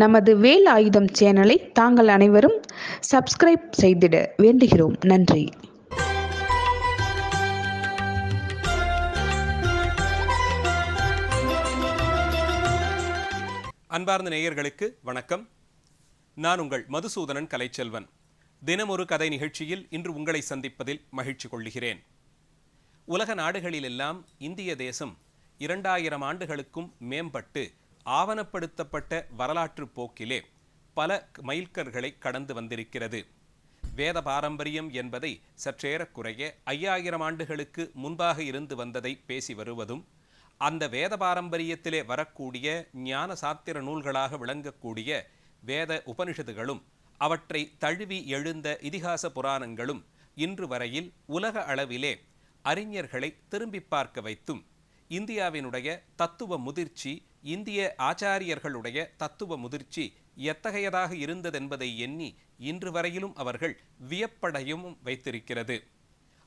நமது வேல் ஆயுதம் சேனலை தாங்கள் அனைவரும் சப்ஸ்கிரைப் செய்திட வேண்டுகிறோம். நன்றி. அன்பார்ந்த நேயர்களுக்கு வணக்கம். நான் உங்கள் மதுசூதனன் கலைச்செல்வன். தினமொரு கதை நிகழ்ச்சியில் இன்று உங்களை சந்திப்பதில் மகிழ்ச்சி கொள்கிறேன். உலக நாடுகளிலெல்லாம் இந்திய தேசம் 2000 ஆண்டுகளுக்கும் மேம்பட்டு ஆவணப்படுத்தப்பட்ட வரலாற்று போக்கிலே பல மைல்கற்களை கடந்து வந்திருக்கிறது. வேத பாரம்பரியம் என்பதை சற்றேறக்குறைய 5000 ஆண்டுகளுக்கு முன்பாக இருந்து வந்ததை பேசி வருவதும், அந்த வேத பாரம்பரியத்திலே வரக்கூடிய ஞான சாத்திர நூல்களாக விளங்கக்கூடிய வேத உபனிஷத்துகளும் அவற்றை தழுவி எழுந்த இதிகாச புராணங்களும் இன்று வரையில் உலக அளவிலே அறிஞர்களை திரும்பி பார்க்க வைத்தும், இந்தியாவினுடைய தத்துவ முதிர்ச்சி, இந்திய ஆச்சாரியர்களுடைய தத்துவ முதிர்ச்சி எத்தகையதாக இருந்ததென்பதை எண்ணி இன்று வரையிலும் அவர்கள் வியப்படையும் வைத்திருக்கிறது.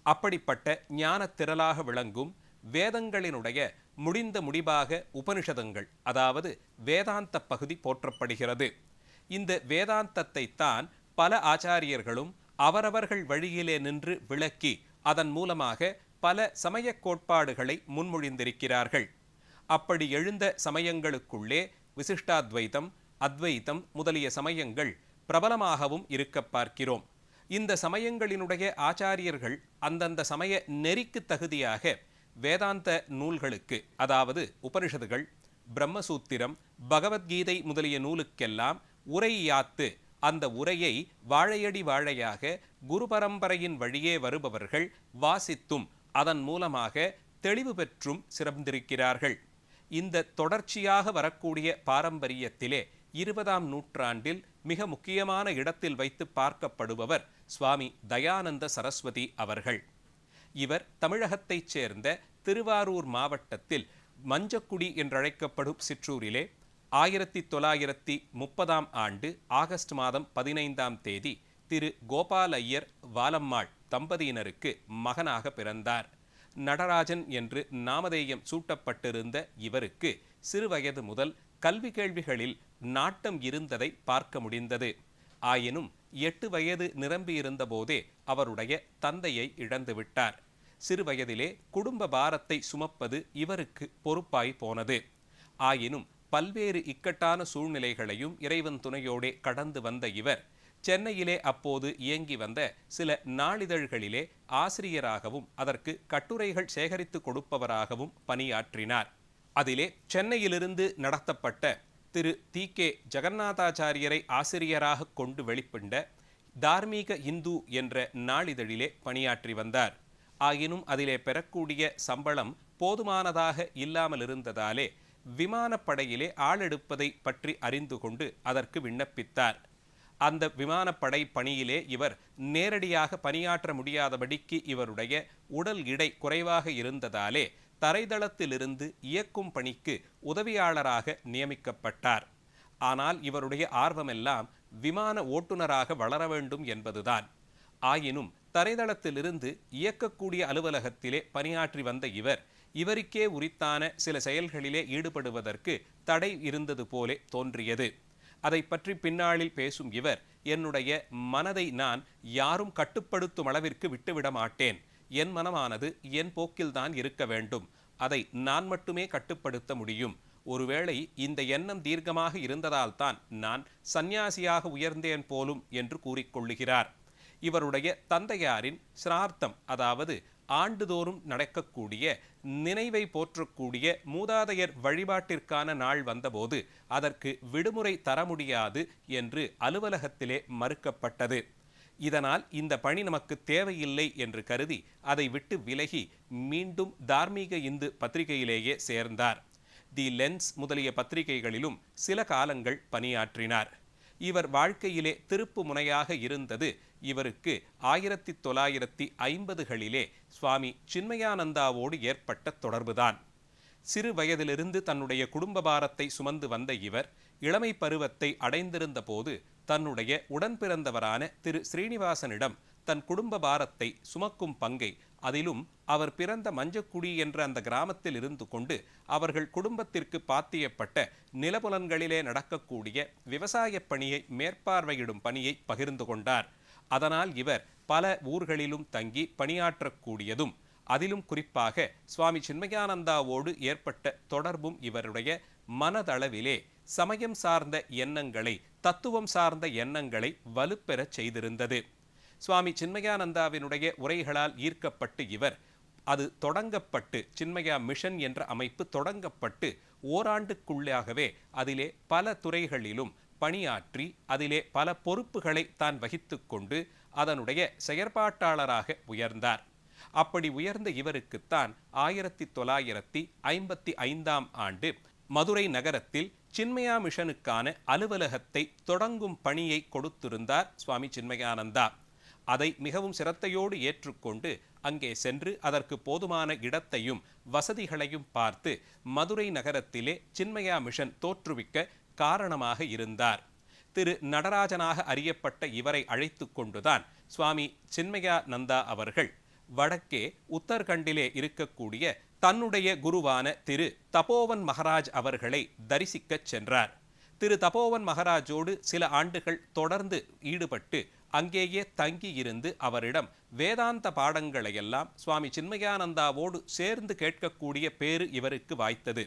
அப்படிப்பட்ட ஞான திரளாக விளங்கும் வேதங்களினுடைய முடிந்த முடிவாக உபனிஷதங்கள், அதாவது வேதாந்த பகுதி போற்றப்படுகிறது. இந்த வேதாந்தத்தை தான் பல ஆச்சாரியர்களும் அவரவர்கள் வழியிலே நின்று விளக்கி அதன் மூலமாக பல சமய கோட்பாடுகளை முன்மொழிந்திருக்கிறார்கள். அப்படி எழுந்த சமயங்களுக்குள்ளே விசிஷ்டாத்வைதம், அத்வைதம் முதலிய சமயங்கள் பிரபலமாகவும் இருக்க பார்க்கிறோம். இந்த சமயங்களினுடைய ஆச்சாரியர்கள் அந்தந்த சமய நெறிக்கு தகுதியாக வேதாந்த நூல்களுக்கு, அதாவது உபனிஷதுகள், பிரம்மசூத்திரம், பகவத்கீதை முதலிய நூலுக்கெல்லாம் உரையாத்து அந்த உரையை வாழையடி வாழையாக குரு பரம்பரையின் வழியே வருபவர்கள் வாசித்தும் அதன் மூலமாக தெளிவு பெற்றும் சிறந்திருக்கிறார்கள். இந்த தொடர்ச்சியாக வரக்கூடிய பாரம்பரியத்திலே 20ஆம் நூற்றாண்டில் மிக முக்கியமான இடத்தில் வைத்து பார்க்கப்படுபவர் சுவாமி தயானந்த சரஸ்வதி அவர்கள். இவர் தமிழகத்தைச் சேர்ந்த திருவாரூர் மாவட்டத்தில் மஞ்சக்குடி என்றழைக்கப்படும் சிற்றூரிலே 1930ஆம் ஆண்டு ஆகஸ்ட் மாதம் 15ஆம் தேதி திரு கோபால் ஐயர் வாலம்மாள் தம்பதியினருக்கு மகனாக பிறந்தார். நடராஜன் என்று நாமதேயம் சூட்டப்பட்டிருந்த இவருக்கு சிறுவயது முதல் கல்வி கேள்விகளில் நாட்டம் இருந்ததை பார்க்க முடிந்தது. ஆயினும் 8 வயது நிரம்பியிருந்த போதே அவருடைய தந்தையை இழந்துவிட்டார். சிறுவயதிலே குடும்ப பாரத்தை சுமப்பது இவருக்கு பொறுப்பாய் போனது. ஆயினும் பல்வேறு இக்கட்டான சூழ்நிலைகளையும் இறைவன் துணையோடே கடந்து வந்த இவர் சென்னையிலே அப்போது இயங்கி வந்த சில நாளிதழ்களிலே ஆசிரியராகவும் அதற்கு கட்டுரைகள் சேகரித்து கொடுப்பவராகவும் பணியாற்றினார். அதிலே சென்னையிலிருந்து நடத்தப்பட்ட திரு தி.கே. ஜெகநாதாச்சாரியரை ஆசிரியராக கொண்டு வெளிப்பண்ட தார்மீக இந்து என்ற நாளிதழிலே பணியாற்றி வந்தார். ஆயினும் அதிலே பெறக்கூடிய சம்பளம் போதுமானதாக இல்லாமல் இருந்ததாலே விமானப்படையிலே ஆளெடுப்பதை பற்றி அறிந்து கொண்டு அதற்கு விண்ணப்பித்தார். அந்த விமானப்படை பணியிலே இவர் நேரடியாக பணியாற்ற முடியாதபடிக்கு இவருடைய உடல் எடை குறைவாக இருந்ததாலே தரைதளத்திலிருந்து இயக்கும் பணிக்கு உதவியாளராக நியமிக்கப்பட்டார். ஆனால் இவருடைய ஆர்வமெல்லாம் விமான ஓட்டுநராக வளர வேண்டும் என்பதுதான். ஆயினும் தரைதளத்திலிருந்து இயக்கக்கூடிய அலுவலகத்திலே பணியாற்றி வந்த இவருக்கே உரித்தான சில செயல்களிலே ஈடுபடுவதற்கு தடை இருந்தது போலே தோன்றியது. அதை பற்றி பின்னாளில் பேசும் இவர், என்னுடைய மனதை நான் யாரும் கட்டுப்படுத்தும் அளவிற்கு விட்டுவிட மாட்டேன். என் மனமானது என் போக்கில்தான் இருக்க வேண்டும். அதை நான் மட்டுமே கட்டுப்படுத்த முடியும். ஒருவேளை இந்த எண்ணம் தீர்க்கமாக இருந்ததால் தான் நான் சந்நியாசியாக உயர்ந்தேன் போலும் என்று கூறிக்கொள்ளுகிறார். இவருடைய தந்தையாரின் சிரார்த்தம், அதாவது ஆண்டுதோறும் நடக்கக்கூடிய நினைவை போற்றக்கூடிய மூதாதையர் வழிபாட்டிற்கான நாள் வந்தபோது அதற்கு விடுமுறை தர முடியாது என்று அலுவலகத்திலே மறுக்கப்பட்டது. இதனால் இந்த பணி நமக்கு தேவையில்லை என்று கருதி அதை விட்டு விலகி மீண்டும் தார்மீக இந்து பத்திரிகையிலேயே சேர்ந்தார். தி லென்ஸ் முதலிய பத்திரிகைகளிலும் சில காலங்கள் பணியாற்றினார். இவர் வாழ்க்கையிலே திருப்பு முனையாக இருந்தது இவருக்கு 1950களிலே சுவாமி சின்மயானந்தாவோடு ஏற்பட்ட தொடர்புதான். சிறு வயதிலிருந்து தன்னுடைய குடும்ப பாரத்தை சுமந்து வந்த இவர் இளமை பருவத்தை அடைந்திருந்த போது தன்னுடைய உடன் பிறந்தவரான திரு ஸ்ரீனிவாசனிடம் தன் குடும்ப பாரத்தை சுமக்கும் பங்கை அதிலும் அவர் பிறந்த மஞ்சக்குடி என்ற அந்த கிராமத்தில் இருந்து கொண்டு அவர்கள் குடும்பத்திற்கு பாத்தியப்பட்ட நிலபுலன்களிலே நடக்கக்கூடிய விவசாய பணியை மேற்பார்வையிடும் பணியை பகிர்ந்து கொண்டார். அதனால் இவர் பல ஊர்களிலும் தங்கி பணியாற்றக்கூடியதும், அதிலும் குறிப்பாக சுவாமி சின்மயானந்தாவோடு ஏற்பட்ட தொடர்பும் இவருடைய மனதளவிலே சமயம் சார்ந்த எண்ணங்களை, தத்துவம் சார்ந்த எண்ணங்களை வலுப்பெறச் செய்திருந்தது. சுவாமி சின்மயானந்தாவினுடைய உரைகளால் ஈர்க்கப்பட்டு இவர் அது தொடங்கப்பட்டு, சின்மயா மிஷன் என்ற அமைப்பு தொடங்கப்பட்டு ஓராண்டுக்குள்ளாகவே அதிலே பல துறைகளிலும் பணியாற்றி அதிலே பல பொறுப்புகளை தான் வகித்து கொண்டு அதனுடைய செயற்பாட்டாளராக உயர்ந்தார். அப்படி உயர்ந்த இவருக்குத்தான் 1955 ஆண்டு மதுரை நகரத்தில் சின்மயா மிஷனுக்கான அலுவலகத்தை தொடங்கும் பணியை கொடுத்திருந்தார் சுவாமி சின்மயானந்தா. அதை மிகவும் சிரத்தையோடு ஏற்றுக்கொண்டு அங்கே சென்று அதற்கு போதுமான இடத்தையும் வசதிகளையும் பார்த்து மதுரை நகரத்திலே சின்மயா மிஷன் தோற்றுவிக்க காரணமாக இருந்தார். திரு நடராஜனாக அறியப்பட்ட இவரை அழைத்து கொண்டுதான் சுவாமி சின்மயானந்தா அவர்கள் வடக்கே உத்தரகண்டிலே இருக்கக்கூடிய தன்னுடைய குருவான திரு தபோவன் மகாராஜ் அவர்களை தரிசிக்கச் சென்றார். திரு தபோவன் மகாராஜோடு சில ஆண்டுகள் தொடர்ந்து ஈடுபட்டு அங்கேயே தங்கியிருந்து அவரிடம் வேதாந்த பாடங்களையெல்லாம் சுவாமி சின்மயானந்தாவோடு சேர்ந்து கேட்கக்கூடிய பேறு இவருக்கு வாய்த்தது.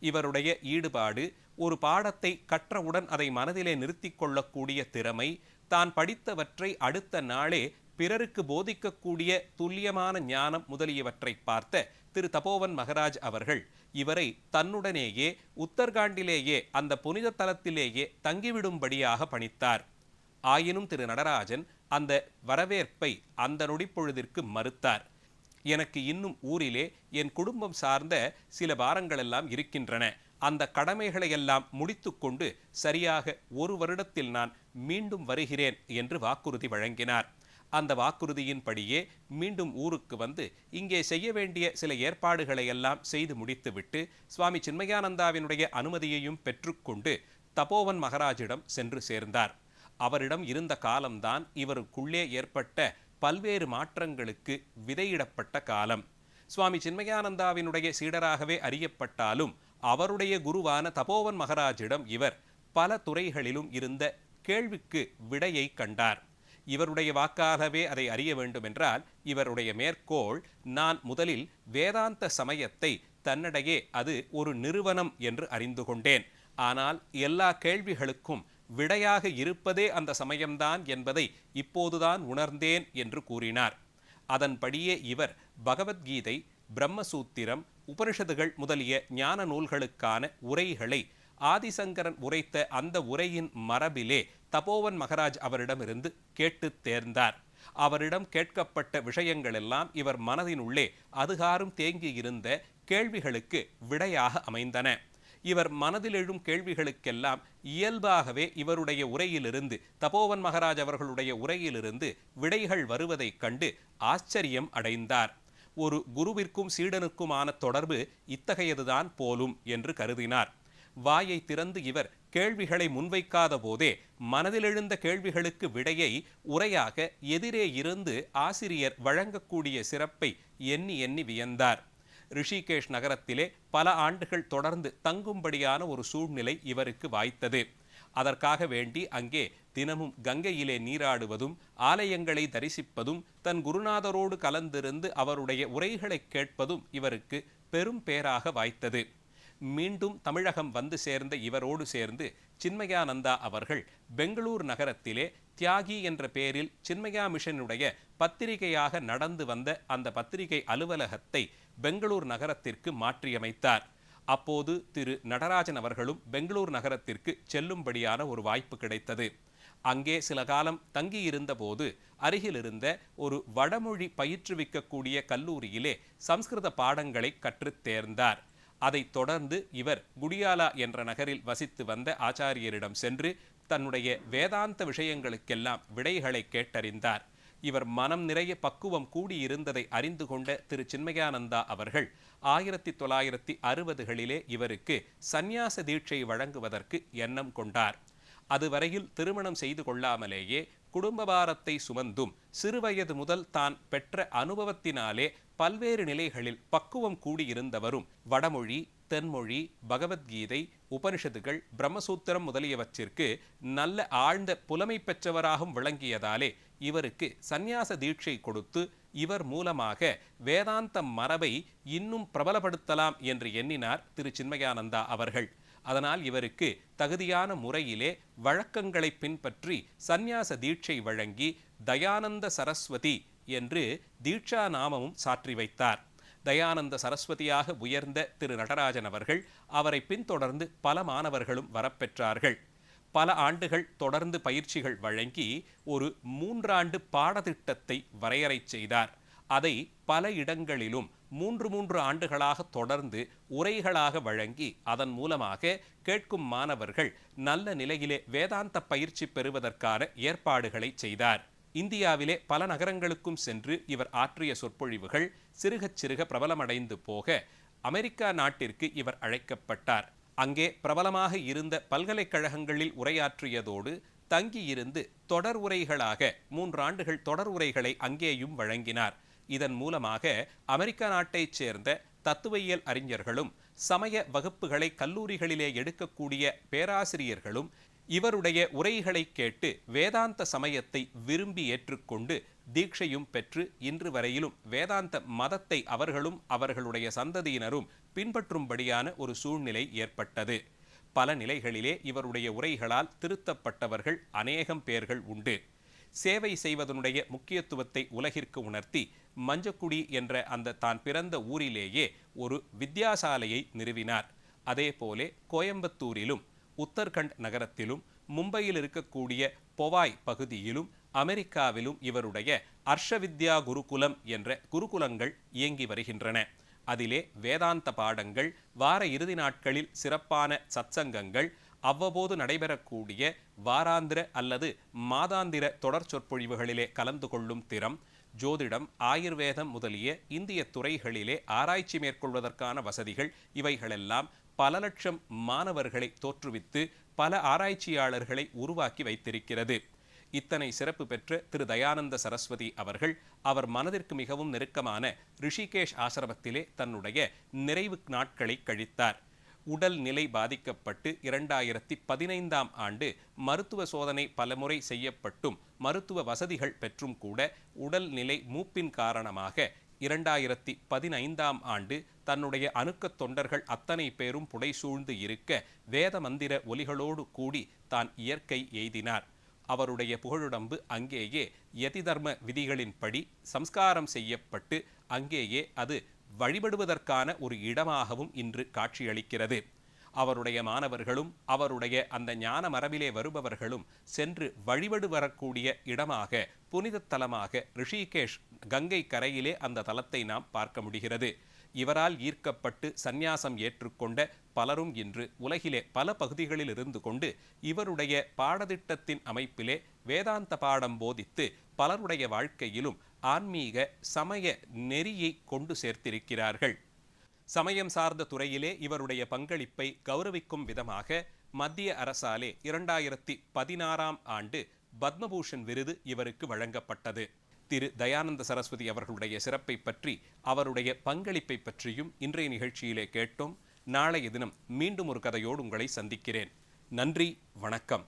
இவருடைய ஈடுபாடு, ஒரு பாடத்தை கற்றவுடன் அதை மனதிலே நிறுத்தி கொள்ளக்கூடிய திறமை, தான் படித்தவற்றை அடுத்த நாளே பிறருக்கு போதிக்கக்கூடிய துல்லியமான ஞானம் முதலியவற்றை பார்த்த திரு தபோவன் மகாராஜ் அவர்கள் இவரை தன்னுடனேயே உத்தரகாண்டிலேயே அந்த புனித தலத்திலேயே தங்கிவிடும்படியாக பணித்தார். ஆயினும் திரு நடராஜன் அந்த வரவேற்பை அந்த நொடிப்பொழுதிற்கு மறுத்தார். எனக்கு இன்னும் ஊரிலே என் குடும்பம் சார்ந்த சில பாரங்களெல்லாம் இருக்கின்றன, அந்த கடமைகளை எல்லாம் முடித்து கொண்டு சரியாக 1 வருடத்தில் நான் மீண்டும் வருகிறேன் என்று வாக்குறுதி வழங்கினார். அந்த வாக்குறுதியின்படியே மீண்டும் ஊருக்கு வந்து இங்கே செய்ய வேண்டிய சில ஏற்பாடுகளை எல்லாம் செய்து முடித்துவிட்டு சுவாமி சின்மயானந்தாவினுடைய அனுமதியையும் பெற்றுக்கொண்டு தபோவன் மகாராஜிடம் சென்று சேர்ந்தார். அவரிடம் இருந்த காலம்தான் இவருக்குள்ளே ஏற்பட்ட பல்வேறு மாற்றங்களுக்கு விதையிடப்பட்ட காலம். சுவாமி சின்மயானந்தாவினுடைய சீடராகவே அறியப்பட்டாலும் அவருடைய குருவான தபோவன் மகாராஜிடம் இவர் பல துறைகளிலும் இருந்த கேள்விக்கு விடையை கண்டார். இவருடைய வாக்காகவே அதை அறிய வேண்டுமென்றால் இவருடைய மேற்கோள், நான் முதலில் வேதாந்த சமயத்தை தன்னிடையே அது ஒரு நிறுவனம் என்று அறிந்து கொண்டேன், ஆனால் எல்லா கேள்விகளுக்கும் விடையாக இருப்பதே அந்த சமயம்தான் என்பதை இப்போதுதான் உணர்ந்தேன் என்று கூறினார். அதன்படியே இவர் பகவத்கீதை, பிரம்மசூத்திரம், உபனிஷதுகள் முதலிய ஞான நூல்களுக்கான உரைகளை ஆதிசங்கரன் உரைத்த அந்த உரையின் மரபிலே தபோவன் மகாராஜ் அவரிடமிருந்து கேட்டு தேர்ந்தார். அவரிடம் கேட்கப்பட்ட விஷயங்களெல்லாம் இவர் மனதினுள்ளே அதுகாரும் தேங்கியிருந்த கேள்விகளுக்கு விடையாக அமைந்தன. இவர் மனதில் எழும் கேள்விகளுக்கெல்லாம் இயல்பாகவே இவருடைய உரையிலிருந்து, தபோவன் மகாராஜ் அவர்களுடைய உரையிலிருந்து விடைகள் வருவதைக் கண்டு ஆச்சரியம் அடைந்தார். ஒரு குருவிற்கும் சீடனுக்குமான தொடர்பு இத்தகையதுதான் போலும் என்று கருதினார். வாயை திறந்து இவர் கேள்விகளை முன்வைக்காத போதே மனதில் எழுந்த கேள்விகளுக்கு விடையை உரையாக எதிரே இருந்து ஆசிரியர் வழங்கக்கூடிய சிறப்பை எண்ணி எண்ணி வியந்தார். ரிஷிகேஷ் நகரத்திலே பல ஆண்டுகள் தொடர்ந்து தங்கும்படியான ஒரு சூழ்நிலை இவருக்கு வாய்த்தது. அதற்காக வேண்டி அங்கே தினமும் கங்கையிலே நீராடுவதும் ஆலயங்களை தரிசிப்பதும் தன் குருநாதரோடு கலந்திருந்து அவருடைய உரைகளை கேட்பதும் இவருக்கு பெரும் பேராக வாய்த்தது. மீண்டும் தமிழகம் வந்து சேர்ந்த இவரோடு சேர்ந்து சின்மயானந்தா அவர்கள் பெங்களூர் நகரத்திலே தியாகி என்ற பெயரில் சின்மயா மிஷனுடைய பத்திரிகையாக நடந்து வந்த அந்த பத்திரிகை அலுவலகத்தை பெங்களூர் நகரத்திற்கு மாற்றியமைத்தார். அப்போது திரு நடராஜன் அவர்களும் பெங்களூர் நகரத்திற்கு செல்லும்படியான ஒரு வாய்ப்பு கிடைத்தது. அங்கே சில காலம் தங்கியிருந்த போது அருகில் இருந்த ஒரு வடமொழி பயிற்றுவிக்கக்கூடிய கல்லூரியிலே சம்ஸ்கிருத பாடங்களை கற்றுத் தேர்ந்தார். அதைத் தொடர்ந்து இவர் குடியாலா என்ற நகரில் வசித்து வந்த ஆச்சாரியரிடம் சென்று தன்னுடைய வேதாந்த விஷயங்களுக்கெல்லாம் விடைகளை கேட்டறிந்தார். இவர் மனம் நிறைய பக்குவம் கூடியிருந்ததை அறிந்து கொண்ட திரு சின்மயானந்தா அவர்கள் 1960களிலே இவருக்கு சந்நியாச தீட்சை வழங்குவதற்கு எண்ணம் கொண்டார். அதுவரையில் திருமணம் செய்து கொள்ளாமலேயே குடும்ப பாரத்தை சுமந்தும் சிறுவயது முதல் தான் பெற்ற அனுபவத்தினாலே பல்வேறு நிலைகளில் பக்குவம் கூடியிருந்தவரும் வடமொழி, தென்மொழி, பகவத்கீதை, உபனிஷத்துகள், பிரம்மசூத்திரம் முதலியவற்றிற்கு நல்ல ஆழ்ந்த புலமை பெற்றவராகவும் விளங்கியதாலே இவருக்கு சந்நியாச தீட்சை கொடுத்து இவர் மூலமாக வேதாந்த மரபை இன்னும் பிரபலப்படுத்தலாம் என்று எண்ணினார் திரு சின்மயானந்தா அவர்கள். அதனால் இவருக்கு தகுதியான முறையிலே வழக்கங்களை பின்பற்றி சந்நியாச தீட்சை வழங்கி தயானந்த சரஸ்வதி என்று தீட்சா நாமமும் சாற்றி வைத்தார். தயானந்த சரஸ்வதியாக உயர்ந்த திரு நடராஜன் அவர்கள் அவரை பின்தொடர்ந்து பல மாணவர்களும் வரப்பெற்றார்கள். பல ஆண்டுகள் தொடர்ந்து பயிற்சிகள் வழங்கி ஒரு 3 ஆண்டு பாடத்திட்டத்தை வரையறை செய்தார். அதை பல இடங்களிலும் 3 ஆண்டுகளாக தொடர்ந்து உரைகளாக வழங்கி அதன் மூலமாக கேட்கும் மாணவர்கள் நல்ல நிலையிலே வேதாந்த பயிற்சி பெறுவதற்கான ஏற்பாடுகளை செய்தார். இந்தியாவிலே பல நகரங்களுக்கும் சென்று இவர் ஆற்றிய சொற்பொழிவுகள் சிறுக சிறுக பிரபலமடைந்து போக அமெரிக்கா நாட்டிற்கு இவர் அழைக்கப்பட்டார். அங்கே பிரபலமாக இருந்த பல்கலைக்கழகங்களில் உரையாற்றியதோடு தங்கியிருந்து தொடர் உரைகளாக 3 ஆண்டுகள் தொடர் உரைகளை அங்கேயும் வழங்கினார். இதன் மூலமாக அமெரிக்கா நாட்டைச் சேர்ந்த தத்துவியல் அறிஞர்களும் சமய வகுப்புகளை கல்லூரிகளிலே எடுக்கக்கூடிய பேராசிரியர்களும் இவருடைய உரைகளை கேட்டு வேதாந்த சமயத்தை விரும்பி ஏற்றுக்கொண்டு தீட்சையும் பெற்று இன்று வரையிலும் வேதாந்த மதத்தை அவர்களும் அவர்களுடைய சந்ததியினரும் பின்பற்றும்படியான ஒரு சூழ்நிலை ஏற்பட்டது. பல நிலைகளிலே இவருடைய உரைகளால் திருத்தப்பட்டவர்கள் அநேகம் பேர்கள் உண்டு. சேவை செய்வதனுடைய முக்கியத்துவத்தை உலகிற்கு உணர்த்தி மஞ்சக்குடி என்ற அந்த தான் பிறந்த ஊரிலேயே ஒரு வித்யாசாலையை நிறுவினார். அதே போலே கோயம்புத்தூரிலும் உத்தர்கண்ட் நகரத்திலும் மும்பையில் இருக்கக்கூடிய பொவாய் பகுதியிலும் அமெரிக்காவிலும் இவருடைய அர்ஷவித்யா குருகுலம் என்ற குருகுலங்கள் இயங்கி வருகின்றன. அதிலே வேதாந்த பாடங்கள், வார இறுதி நாட்களில் சிறப்பான சத்சங்கங்கள், அவ்வப்போது நடைபெறக்கூடிய வாராந்திர அல்லது மாதாந்திர தொடர் சொற்பொழிவுகளிலே கலந்து கொள்ளும் திறம், ஜோதிடம், ஆயுர்வேதம் முதலிய இந்திய துறைகளிலே ஆராய்ச்சி மேற்கொள்வதற்கான வசதிகள் இவைகளெல்லாம் பல லட்சம் மாணவர்களை தோற்றுவித்து பல ஆராய்ச்சியாளர்களை உருவாக்கி வைத்திருக்கிறது. இத்தனை சிறப்பு பெற்ற திரு தயானந்த சரஸ்வதி அவர்கள் அவர் மனதிற்கு மிகவும் நெருக்கமான ரிஷிகேஷ் ஆசிரமத்திலே தன்னுடைய நிறைவு நாட்களை கழித்தார். உடல் நிலை பாதிக்கப்பட்டு 2015ஆம் ஆண்டு மருத்துவ சோதனை பலமுறை செய்யப்பட்டும் மருத்துவ வசதிகள் பெற்றும் கூட உடல் நிலை மூப்பின் காரணமாக 2015ஆம் ஆண்டு தன்னுடைய அணுக்கத் தொண்டர்கள் அத்தனை பேரும் புடைசூழ்ந்து இருக்க வேத மந்திர ஒலிகளோடு கூடி தான் இயற்கை எய்தினார். அவருடைய புகழுடம்பு அங்கேயே யதி தர்ம விதிகளின்படி சம்ஸ்காரம் செய்யப்பட்டு அங்கேயே அது வழிபடுவதற்கான ஒரு இடமாகவும் இன்று காட்சியளிக்கிறது. அவருடைய மாணவர்களும் அவருடைய அந்த ஞான மரபிலே வருபவர்களும் சென்று வழிபடு வரக்கூடிய இடமாக, புனித தலமாக ரிஷிகேஷ் கங்கை கரையிலே அந்த தலத்தை நாம் பார்க்க முடிகிறது. இவரால் ஈர்க்கப்பட்டு சந்நியாசம் ஏற்றுக்கொண்ட பலரும் இன்று உலகிலே பல பகுதிகளில் இருந்து கொண்டு இவருடைய பாடத்திட்டத்தின் அமைப்பிலே வேதாந்த பாடம் போதித்து பலருடைய வாழ்க்கையிலும் ஆன்மீக சமய நெறியை கொண்டு சேர்த்திருக்கிறார்கள். சமயம் சார்ந்த துறையிலே இவருடைய பங்களிப்பை கௌரவிக்கும் விதமாக மத்திய அரசாலே 2016ஆம் ஆண்டு பத்மபூஷன் விருது இவருக்கு வழங்கப்பட்டது. திரு தயானந்த சரஸ்வதி அவர்களுடைய சிறப்பை பற்றி, அவருடைய பங்களிப்பை பற்றியும் இன்றைய நிகழ்ச்சியிலே கேட்டோம். நாளைய தினம் மீண்டும் ஒரு கதையோடு உங்களை சந்திக்கிறேன். நன்றி, வணக்கம்.